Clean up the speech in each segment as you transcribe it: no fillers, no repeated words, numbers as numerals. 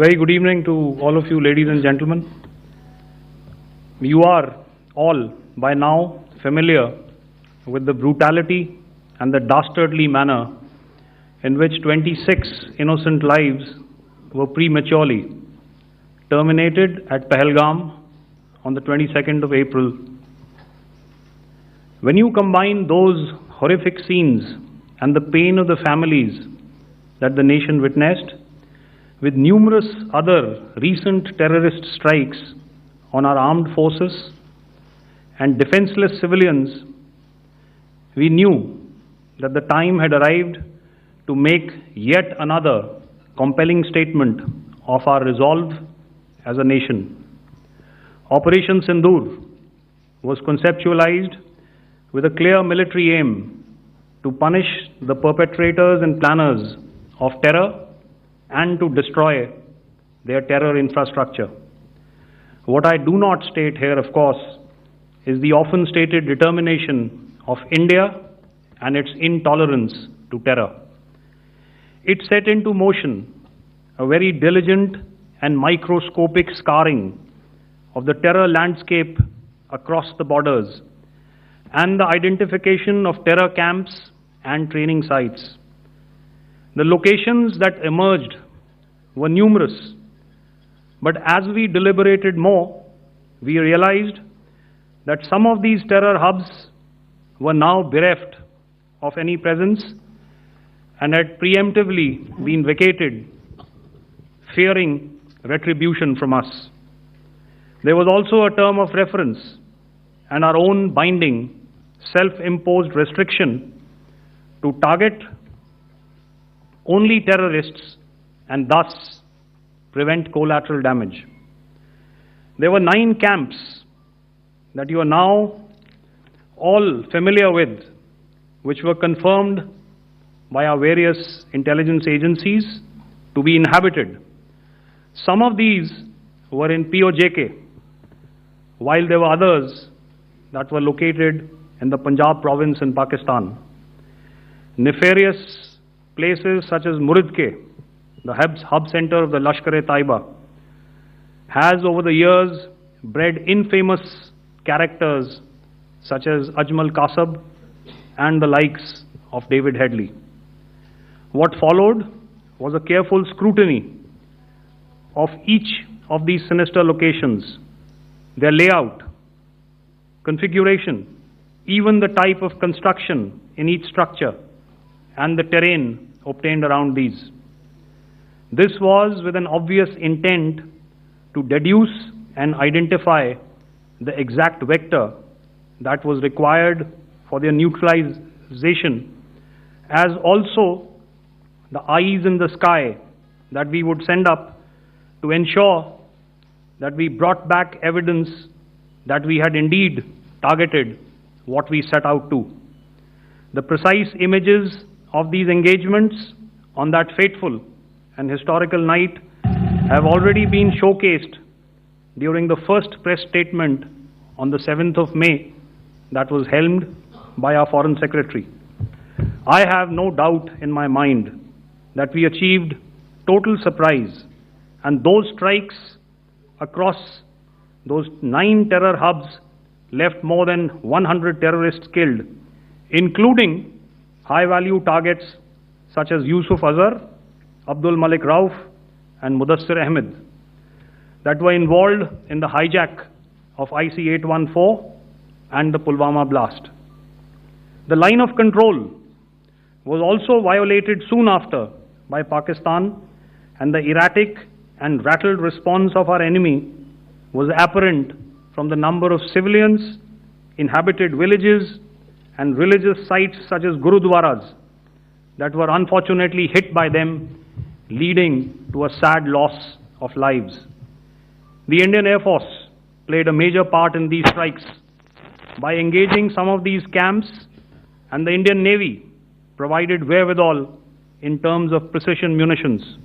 Very good evening to all of you, ladies and gentlemen. You are all by now familiar with the brutality and the dastardly manner in which 26 innocent lives were prematurely terminated at Pahalgam on the 22nd of April. When you combine those horrific scenes and the pain of the families that the nation witnessed with numerous other recent terrorist strikes on our armed forces and defenseless civilians, we knew that the time had arrived to make yet another compelling statement of our resolve as a nation. Operation Sindoor was conceptualized with a clear military aim to punish the perpetrators and planners of terror and to destroy their terror infrastructure. What I do not state here, of course, is the often stated determination of India and its intolerance to terror. It set into motion a very diligent and microscopic scarring of the terror landscape across the borders and the identification of terror camps and training sites. The locations that emerged were numerous, but as we deliberated more, we realized that some of these terror hubs were now bereft of any presence and had preemptively been vacated, fearing retribution from us. There was also a term of reference and our own binding, self-imposed restriction to target only terrorists and thus prevent collateral damage. There were 9 camps that you are now all familiar with, which were confirmed by our various intelligence agencies to be inhabited. Some of these were in POJK, while there were others that were located in the Punjab province in Pakistan. Nefarious places such as Muridke, the hub center of the Lashkar-e-Taiba, has over the years bred infamous characters such as Ajmal Kasab and the likes of David Headley. What followed was a careful scrutiny of each of these sinister locations, their layout, configuration, even the type of construction in each structure, and the terrain obtained around these. This was with an obvious intent to deduce and identify the exact vector that was required for their neutralization, as also the eyes in the sky that we would send up to ensure that we brought back evidence that we had indeed targeted what we set out to. The precise images of these engagements on that fateful and historical night have already been showcased during the first press statement on the 7th of May that was helmed by our Foreign Secretary. I have no doubt in my mind that we achieved total surprise, and those strikes across those 9 terror hubs left more than 100 terrorists killed, including high-value targets such as Yusuf Azhar, Abdul Malik Rauf, and Mudassir Ahmed that were involved in the hijack of IC-814 and the Pulwama blast. The line of control was also violated soon after by Pakistan, and the erratic and rattled response of our enemy was apparent from the number of civilians, inhabited villages, and religious sites such as Gurudwaras that were unfortunately hit by them, leading to a sad loss of lives. The Indian Air Force played a major part in these strikes by engaging some of these camps, and the Indian Navy provided wherewithal in terms of precision munitions.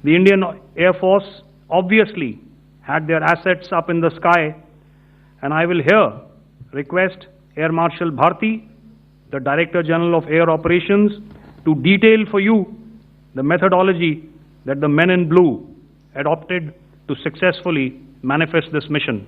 The Indian Air Force obviously had their assets up in the sky, and I will here request Air Marshal Bharti, the Director General of Air Operations, to detail for you the methodology that the men in blue adopted to successfully manifest this mission.